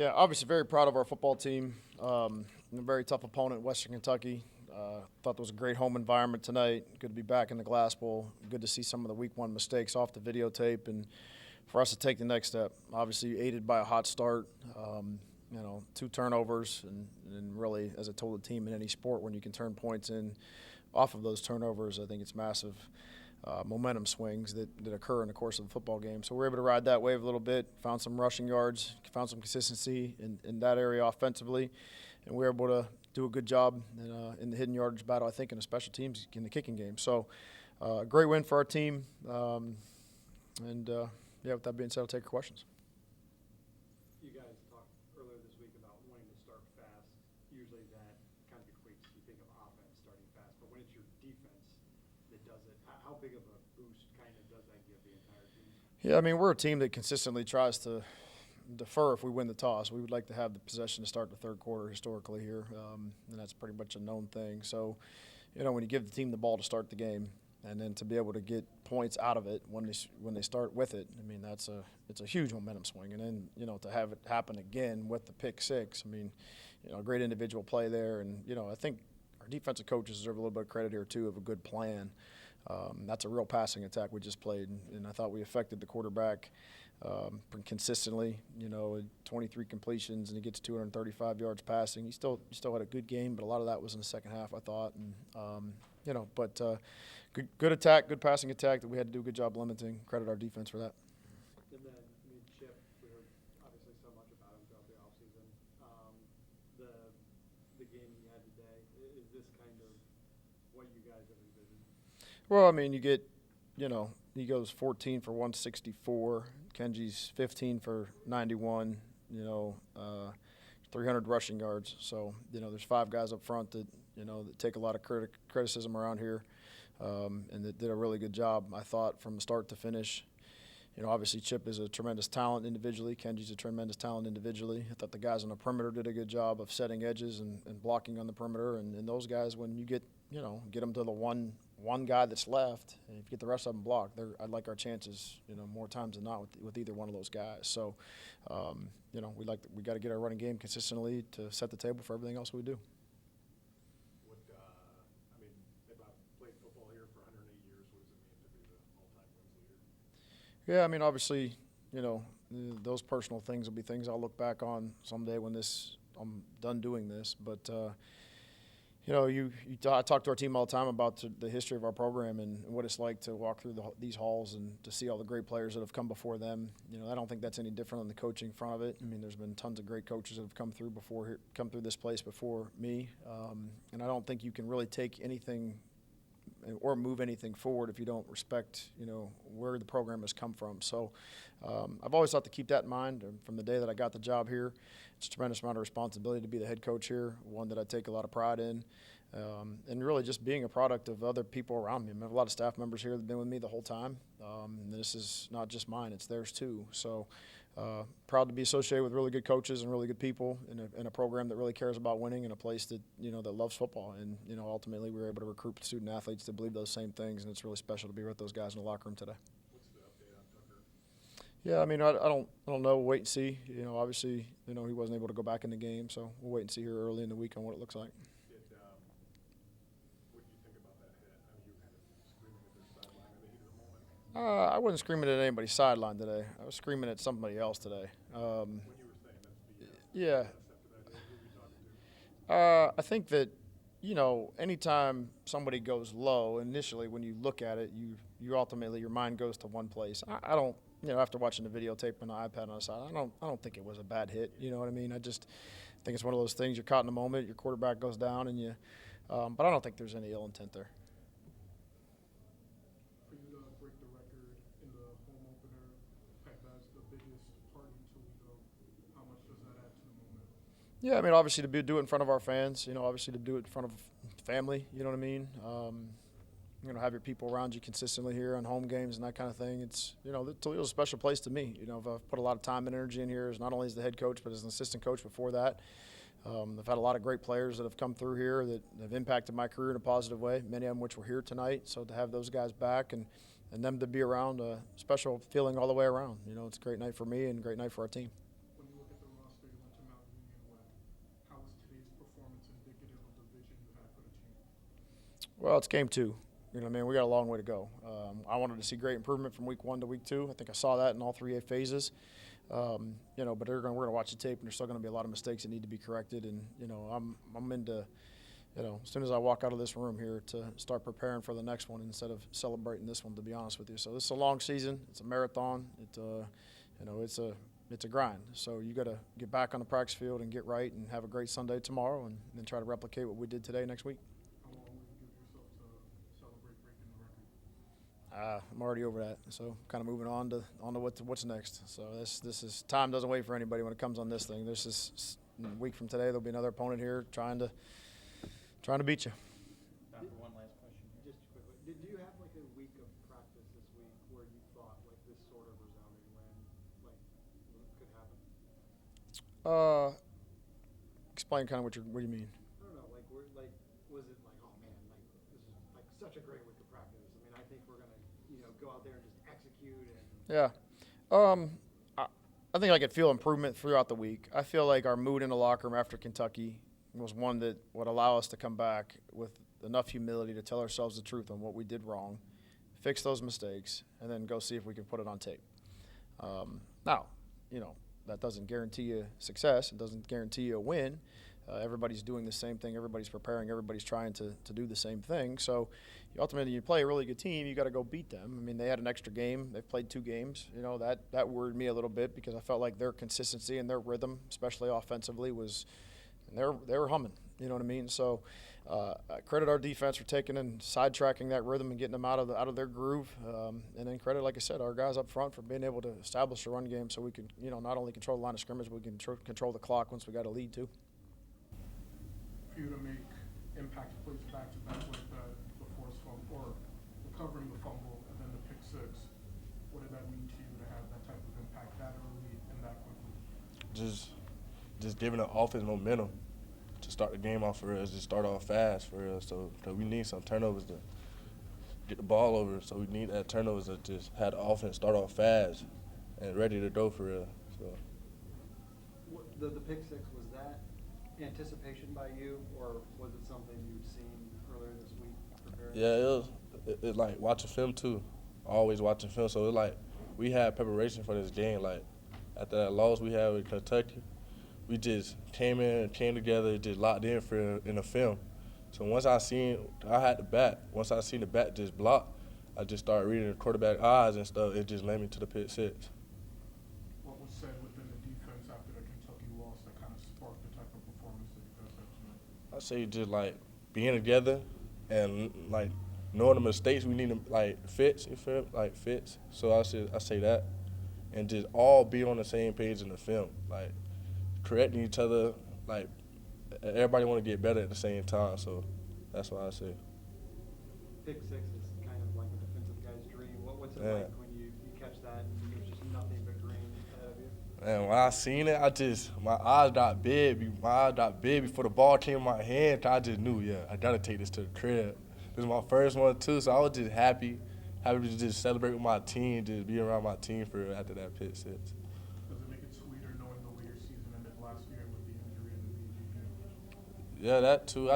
Yeah, obviously very proud of our football team. A very tough opponent, Western Kentucky. Thought there was a great home environment tonight. Good to be back in the Glass Bowl. Good to see some of the Week 1 mistakes off the videotape and for us to take the next step. Obviously aided by a hot start, 2 turnovers, and really, as I told the team in any sport, when you can turn points in off of those turnovers, I think it's massive momentum swings that occur in the course of the football game. So we're able to ride that wave a little bit, found some rushing yards, found some consistency in that area offensively, and we were able to do a good job in the hidden yardage battle, I think, in the special teams in the kicking game. So great win for our team. With that being said, I'll take your questions. You guys talked earlier this week about wanting to start fast. Usually that kind of equates, you think of offense starting fast, but when it's your defense that does it, how big of a boost kind of does that give the entire team? Yeah, I mean, we're a team that consistently tries to defer if we win the toss. We would like to have the possession to start the third quarter historically here, and that's pretty much a known thing. So, when you give the team the ball to start the game and then to be able to get points out of it when they start with it, I mean, it's a huge momentum swing. And then, to have it happen again with the pick six, I mean, great individual play there. And, I think our defensive coaches deserve a little bit of credit here, too, of a good plan. That's a real passing attack we just played, and I thought we affected the quarterback consistently. 23 completions, and he gets 235 yards passing. He still had a good game, but a lot of that was in the second half, I thought. And good attack, good passing attack that we had to do a good job limiting. Credit our defense for that. And then, Chip, we heard obviously so much about him throughout the offseason. The game he had today, is this kind of what you guys have envisioned? Well, I mean, you get, he goes 14 for 164. Kenji's 15 for 91, 300 rushing yards. So, there's 5 guys up front that, that take a lot of criticism around here and that did a really good job, I thought, from start to finish. Obviously Chip is a tremendous talent individually. Kenji's a tremendous talent individually. I thought the guys on the perimeter did a good job of setting edges and blocking on the perimeter. And those guys, when you get them to the one guy that's left, and if you get the rest of them blocked, I'd like our chances, more times than not with either one of those guys. So, we got to get our running game consistently to set the table for everything else we do. They've played football here for 108 years. What does it mean to be the all-time wins leader? Yeah, I mean, obviously, those personal things will be things I'll look back on someday when I'm done doing this. But I talk to our team all the time about the history of our program and what it's like to walk through these halls and to see all the great players that have come before them. I don't think that's any different than the coaching front of it. I mean, there's been tons of great coaches that have come through this place before me, and I don't think you can really take anything or move anything forward if you don't respect, where the program has come from. So I've always thought to keep that in mind. From the day that I got the job here, it's a tremendous amount of responsibility to be the head coach here, one that I take a lot of pride in, and really just being a product of other people around me. I have a lot of staff members here that have been with me the whole time, and this is not just mine, it's theirs too. So proud to be associated with really good coaches and really good people in a program that really cares about winning, in a place that that loves football. And ultimately we were able to recruit student athletes to believe those same things, and it's really special to be with those guys in the locker room today. What's the update on Tucker? Yeah, I mean, I don't know. Wait and see. Obviously, he wasn't able to go back in the game, so we'll wait and see here early in the week on what it looks like. What do you think about that hit? I mean, you kind of screaming at their sideline in the heat of the moment. I wasn't screaming at anybody's sideline today. I was screaming at somebody else today. When you were saying that's yeah. who were you talking to? I think that, anytime somebody goes low, initially when you look at it, you ultimately, your mind goes to one place. I don't, after watching the videotape on the iPad on the side, I don't think it was a bad hit. You know what I mean? I just think it's one of those things. You're caught in the moment. Your quarterback goes down, and but I don't think there's any ill intent there. For you to break the record in the home opener, as the biggest party in Toledo, how much does that add to the moment? Yeah, I mean, obviously to do it in front of our fans, obviously to do it in front of family, you know what I mean? Have your people around you consistently here on home games and that kind of thing. It's, Toledo's a special place to me. I've put a lot of time and energy in here, as not only as the head coach, but as an assistant coach before that. I've had a lot of great players that have come through here that have impacted my career in a positive way, many of them which were here tonight. So to have those guys back and them to be around, a special feeling all the way around. It's a great night for me and a great night for our team. When you look at the roster, you went to Well, it's game 2. You know what I mean? We got a long way to go. I wanted to see great improvement from week 1 to week 2. I think I saw that in all 3 phases. But we're going to watch the tape, and there's still going to be a lot of mistakes that need to be corrected. And, I'm into, as soon as I walk out of this room here to start preparing for the next one instead of celebrating this one, to be honest with you. So this is a long season. It's a marathon. It's a grind. So you got to get back on the practice field and get right and have a great Sunday tomorrow and then try to replicate what we did today next week. How long will you give yourself to celebrate breaking the record? I'm already over that, so kind of moving on to what's next. So this is time doesn't wait for anybody when it comes on this thing. This is a week from today. There'll be another opponent here trying to beat you. Time for one last question. Just quickly, did you have like a week of practice this week where you thought like this sort of resounding win could happen? Explain kind of what you mean. I don't know, was it like, oh man, like this is like such a great week of practice? I mean, I think we're gonna, go out there and just execute and. Yeah. I think I could feel improvement throughout the week. I feel like our mood in the locker room after Kentucky was one that would allow us to come back with enough humility to tell ourselves the truth on what we did wrong, fix those mistakes, and then go see if we can put it on tape. Now, that doesn't guarantee you success. It doesn't guarantee you a win. Everybody's doing the same thing. Everybody's preparing. Everybody's trying to do the same thing. So ultimately, you play a really good team, you got to go beat them. I mean, they had an extra game. They've played 2 games. That worried me a little bit because I felt like their consistency and their rhythm, especially offensively, was they were humming. You know what I mean? So I credit our defense for taking and sidetracking that rhythm and getting them out of their groove. And then credit, like I said, our guys up front for being able to establish a run game so we can, not only control the line of scrimmage, but we can control the clock once we got a lead too. For you to make impact plays back-to-back like that, the forced fumble, or recovering the fumble, and then the pick 6, what did that mean to you to have that type of impact that early and that quickly? Just giving the offense momentum to start the game off for us, just start off fast for us. So we need some turnovers to get the ball over. So we need that turnovers to just have the offense start off fast and ready to go for us. So The pick 6, was that anticipation by you, or was it something you'd seen earlier this week preparing? yeah, it like watching film too. Always watching film. So it's like we had preparation for this game. Like after that loss we had with Kentucky, we just came together, just locked in the film. So once I seen the bat just block, I just started reading the quarterback eyes and stuff. It just led me to the pick 6. What was said within the defense after the Kentucky loss that kind of sparked the type of performance that you guys had tonight? I say just like being together and like knowing the mistakes we need to like fix. You feel like fix. So I say that, and just all be on the same page in the film, like correcting each other. Like everybody want to get better at the same time. So that's why I say. Pick 6 is kind of like a defensive guy's dream. What's it like when you catch that and there's just nothing but green ahead of you? And when I seen it, my eyes got big. My eyes got big before the ball came in my hand. I just knew, I gotta take this to the crib. This was my first one too, so I was just happy to just celebrate with my team, just be around my team for after that pick 6. Does it make it sweeter knowing the way your season ended last year with the injury and the BG game? Yeah, that too.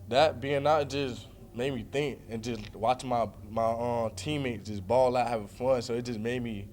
That being out just made me think, and just watching my teammates just ball out, having fun. So it just made me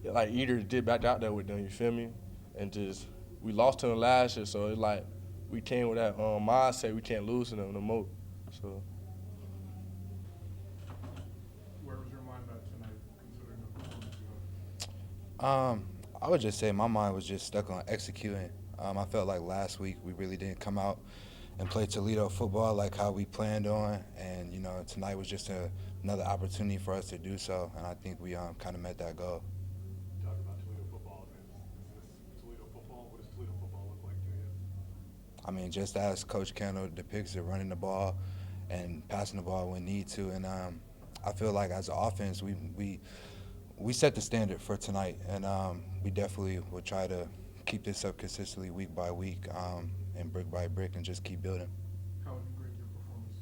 like eager to get back out there with them. You feel me? And just we lost to them last year, so it's like we came with that mindset we can't lose to them no more. So. Where was your mind at tonight, considering the performance you had? I would just say my mind was just stuck on executing. I felt like last week we really didn't come out and play Toledo football like how we planned on, and tonight was just another opportunity for us to do so, and I think we kind of met that goal. Talk about Toledo football. Is this Toledo football? What does Toledo football look like to you? I mean, just as Coach Kendall depicts it, running the ball and passing the ball when need to, and I feel like as an offense we set the standard for tonight, and we definitely will try to keep this up consistently week by week and brick by brick and just keep building. How would you grade your performance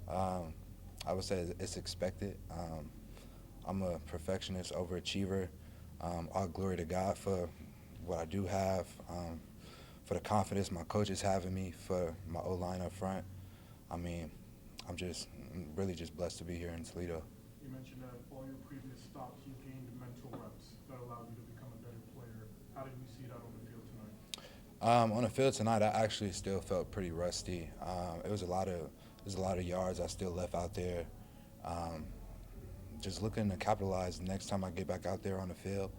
tonight? I would say it's expected. I'm a perfectionist, overachiever. All glory to God for what I do have, for the confidence my coaches have in me, for my O-line up front. I mean, I'm really just blessed to be here in Toledo. You mentioned that all your previous stops, you gained mental reps that allowed you to become a better player. How did you see that on the field tonight? On the field tonight, I actually still felt pretty rusty. It was a lot of yards I still left out there. Just looking to capitalize next time I get back out there on the field,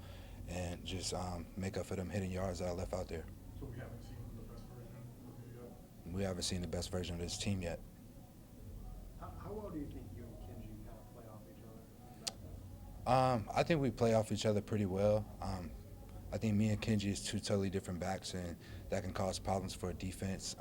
and just make up for them hidden yards that I left out there. So we haven't seen the best version of you yet? We haven't seen the best version of this team yet. How well do you think you and Kenji kind of play off each other? I think we play off each other pretty well. I think me and Kenji is two totally different backs, and that can cause problems for a defense.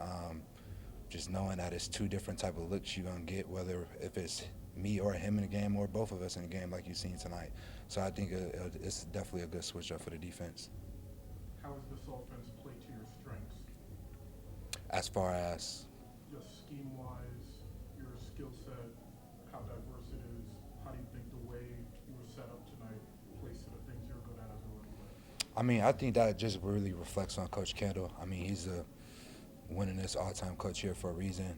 Just knowing that it's two different type of looks you're going to get, whether if it's me or him in the game or both of us in the game like you've seen tonight. So I think it's definitely a good switch up for the defense. How does this offense play to your strengths? As far as Just scheme-wise, your skill set, how diverse it is, how do you think the way you were set up tonight plays to the things you're good at as a role player? I mean, I think that just really reflects on Coach Kendall. I mean, he's the winningest all-time coach here for a reason.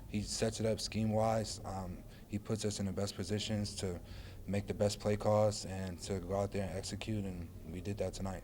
He sets it up scheme-wise. He puts us in the best positions to make the best play calls and to go out there and execute, and we did that tonight.